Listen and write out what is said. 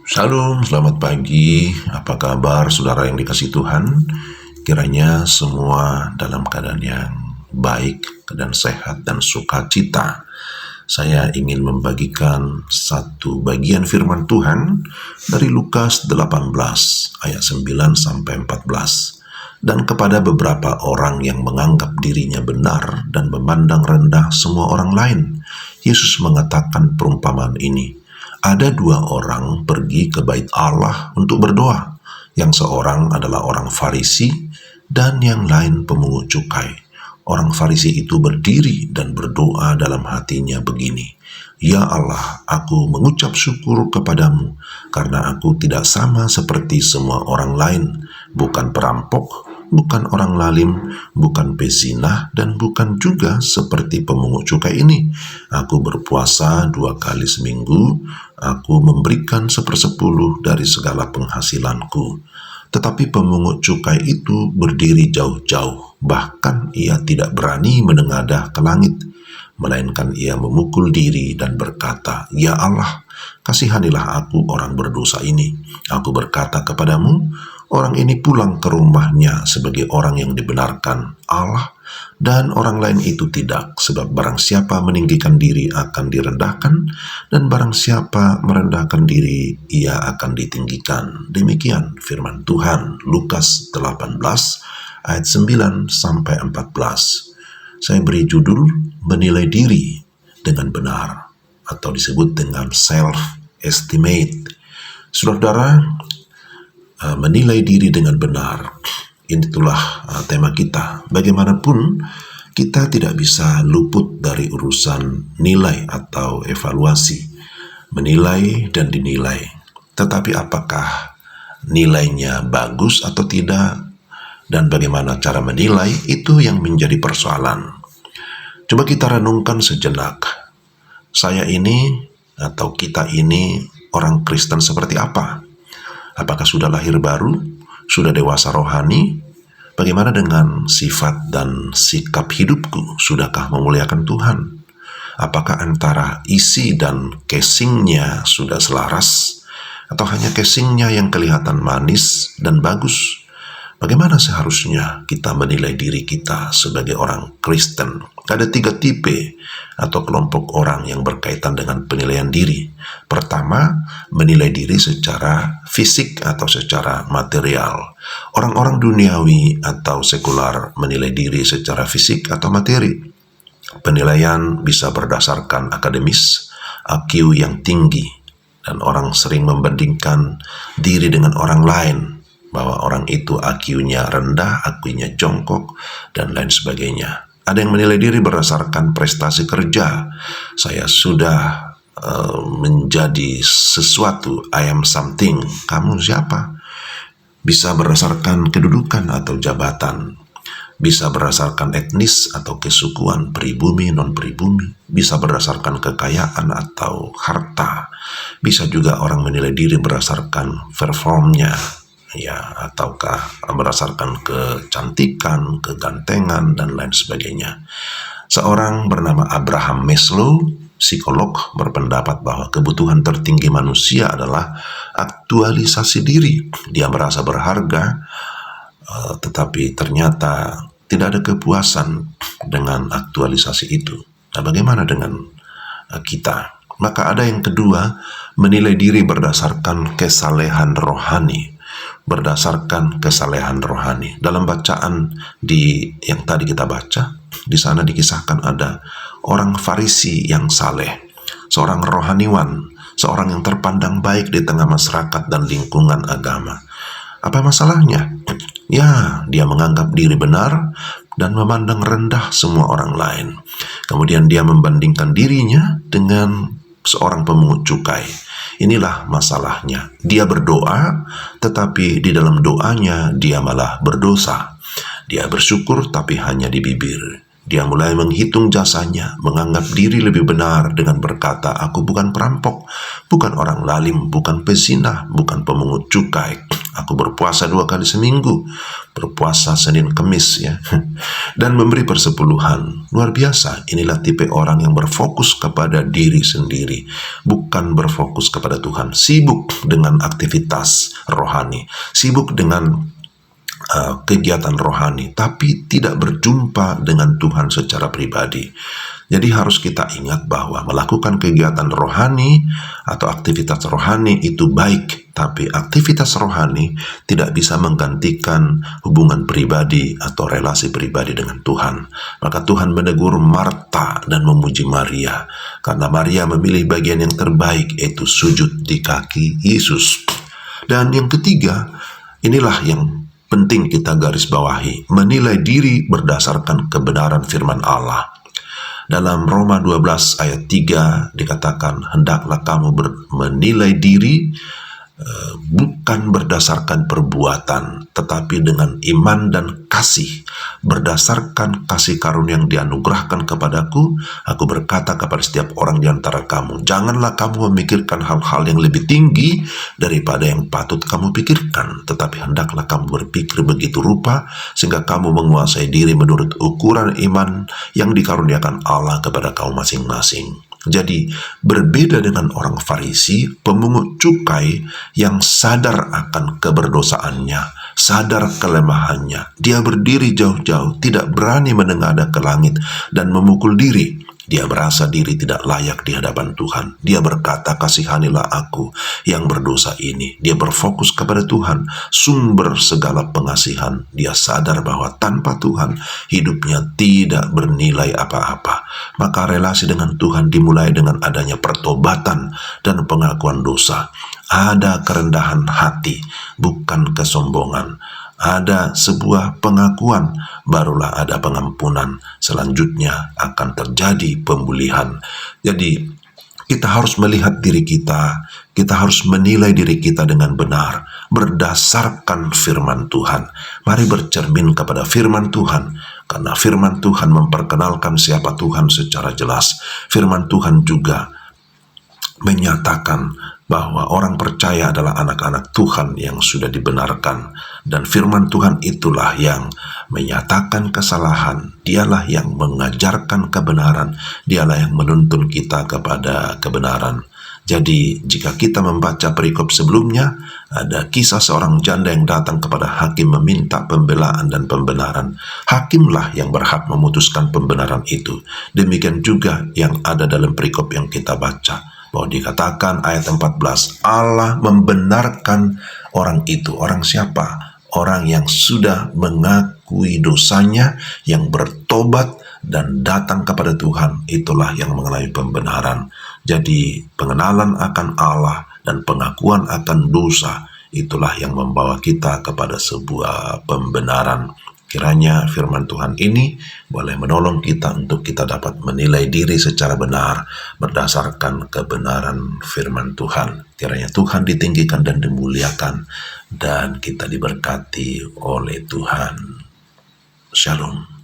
Shalom, selamat pagi. Apa kabar saudara yang dikasihi Tuhan? Kiranya semua dalam keadaan yang baik dan sehat dan sukacita. Saya ingin membagikan satu bagian firman Tuhan dari Lukas 18 ayat 9 sampai 14. Dan kepada beberapa orang yang menganggap dirinya benar dan memandang rendah semua orang lain, Yesus mengatakan perumpamaan ini. Ada dua orang pergi ke bait Allah untuk berdoa. Yang seorang adalah orang Farisi dan yang lain pemungut cukai. Orang Farisi itu berdiri dan berdoa dalam hatinya begini, "Ya Allah, aku mengucap syukur kepadamu karena aku tidak sama seperti semua orang lain, bukan perampok, bukan orang lalim, bukan pezinah, dan bukan juga seperti pemungut cukai ini. Aku berpuasa 2 kali seminggu, aku memberikan 1/10 dari segala penghasilanku." Tetapi pemungut cukai itu berdiri jauh-jauh, bahkan ia tidak berani menengadah ke langit, melainkan ia memukul diri dan berkata, "Ya Allah, kasihanilah aku orang berdosa ini. Aku berkata kepadamu, orang ini pulang ke rumahnya sebagai orang yang dibenarkan Allah, dan orang lain itu tidak, sebab barang siapa meninggikan diri akan direndahkan, dan barang siapa merendahkan diri, ia akan ditinggikan." Demikian firman Tuhan, Lukas 18 ayat 9 sampai 14. Saya beri judul menilai diri dengan benar, atau disebut dengan self-estimate. Saudara, menilai diri dengan benar, itulah tema kita. Bagaimanapun, kita tidak bisa luput dari urusan nilai atau evaluasi, menilai dan dinilai. Tetapi apakah nilainya bagus atau tidak, dan bagaimana cara menilai, itu yang menjadi persoalan. Coba kita renungkan sejenak. Saya ini atau kita ini orang Kristen seperti apa? Apakah sudah lahir baru? Sudah dewasa rohani? Bagaimana dengan sifat dan sikap hidupku? Sudahkah memuliakan Tuhan? Apakah antara isi dan casingnya sudah selaras? Atau hanya casingnya yang kelihatan manis dan bagus? Bagaimana seharusnya kita menilai diri kita sebagai orang Kristen? Ada 3 tipe atau kelompok orang yang berkaitan dengan penilaian diri. Pertama, menilai diri secara fisik atau secara material. Orang-orang duniawi atau sekular menilai diri secara fisik atau materi. Penilaian bisa berdasarkan akademis, IQ yang tinggi, dan orang sering membandingkan diri dengan orang lain, bahwa orang itu IQ-nya rendah, IQ-nya jongkok, dan lain sebagainya. Ada yang menilai diri berdasarkan prestasi kerja. Saya sudah menjadi sesuatu, I am something. Kamu siapa? Bisa berdasarkan kedudukan atau jabatan. Bisa berdasarkan etnis atau kesukuan, pribumi, non-pribumi. Bisa berdasarkan kekayaan atau harta. Bisa juga orang menilai diri berdasarkan performnya, ya, ataukah berdasarkan kecantikan, kegantengan, dan lain sebagainya. Seorang bernama Abraham Maslow, psikolog, berpendapat bahwa kebutuhan tertinggi manusia adalah aktualisasi diri. Dia merasa berharga, tetapi ternyata tidak ada kepuasan dengan aktualisasi itu. Nah, bagaimana dengan kita? Maka ada yang kedua, menilai diri berdasarkan kesalehan rohani. Berdasarkan kesalehan rohani. Dalam bacaan yang tadi kita baca, di sana dikisahkan ada orang Farisi yang saleh, seorang rohaniwan, seorang yang terpandang baik di tengah masyarakat dan lingkungan agama. Apa masalahnya? Ya, dia menganggap diri benar dan memandang rendah semua orang lain. Kemudian dia membandingkan dirinya dengan seorang pemungut cukai. Inilah masalahnya. Dia berdoa, tetapi di dalam doanya dia malah berdosa. Dia bersyukur, tapi hanya di bibir. Dia mulai menghitung jasanya, menganggap diri lebih benar dengan berkata, "Aku bukan perampok, bukan orang lalim, bukan pezinah, bukan pemungut cukai. Aku berpuasa 2 kali seminggu, berpuasa Senin Kemis ya, dan memberi persepuluhan. Luar biasa, inilah tipe orang yang berfokus kepada diri sendiri, bukan berfokus kepada Tuhan. Sibuk dengan aktivitas rohani, sibuk dengan kegiatan rohani, tapi tidak berjumpa dengan Tuhan secara pribadi. Jadi harus kita ingat bahwa melakukan kegiatan rohani atau aktivitas rohani itu baik, tapi aktivitas rohani tidak bisa menggantikan hubungan pribadi atau relasi pribadi dengan Tuhan. Maka Tuhan menegur Marta dan memuji Maria, karena Maria memilih bagian yang terbaik, yaitu sujud di kaki Yesus. Dan yang ketiga, inilah yang penting kita garis bawahi, menilai diri berdasarkan kebenaran firman Allah. Dalam Roma 12 ayat 3 dikatakan, hendaklah kamu menilai diri bukan berdasarkan perbuatan, tetapi dengan iman dan kasih. Berdasarkan kasih karunia yang dianugerahkan kepadaku, aku berkata kepada setiap orang di antara kamu, janganlah kamu memikirkan hal-hal yang lebih tinggi daripada yang patut kamu pikirkan, tetapi hendaklah kamu berpikir begitu rupa, sehingga kamu menguasai diri menurut ukuran iman yang dikaruniakan Allah kepada kaum masing-masing. Jadi, berbeda dengan orang Farisi, pemungut cukai yang sadar akan keberdosaannya, sadar kelemahannya. Dia berdiri jauh-jauh, tidak berani menengadah ke langit dan memukul diri. Dia merasa diri tidak layak di hadapan Tuhan. Dia berkata, kasihanilah aku yang berdosa ini. Dia berfokus kepada Tuhan, sumber segala pengasihan. Dia sadar bahwa tanpa Tuhan, hidupnya tidak bernilai apa-apa. Maka relasi dengan Tuhan dimulai dengan adanya pertobatan dan pengakuan dosa. Ada kerendahan hati, bukan kesombongan. Ada sebuah pengakuan, barulah ada pengampunan. Selanjutnya akan terjadi pemulihan. Jadi kita harus melihat diri kita harus menilai diri kita dengan benar, berdasarkan firman Tuhan. Mari bercermin kepada firman Tuhan, karena firman Tuhan memperkenalkan siapa Tuhan secara jelas. Firman Tuhan juga menyatakan bahwa orang percaya adalah anak-anak Tuhan yang sudah dibenarkan. Dan firman Tuhan itulah yang menyatakan kesalahan. Dialah yang mengajarkan kebenaran. Dialah yang menuntun kita kepada kebenaran. Jadi jika kita membaca perikop sebelumnya, ada kisah seorang janda yang datang kepada hakim meminta pembelaan dan pembenaran. Hakimlah yang berhak memutuskan pembenaran itu. Demikian juga yang ada dalam perikop yang kita baca, bahwa dikatakan ayat 14, Allah membenarkan orang itu. Orang siapa? Orang yang sudah mengakui dosanya, yang bertobat dan datang kepada Tuhan, itulah yang mengalami pembenaran. Jadi pengenalan akan Allah dan pengakuan akan dosa, itulah yang membawa kita kepada sebuah pembenaran. Kiranya firman Tuhan ini boleh menolong kita untuk kita dapat menilai diri secara benar berdasarkan kebenaran firman Tuhan. Kiranya Tuhan ditinggikan dan dimuliakan dan kita diberkati oleh Tuhan. Shalom.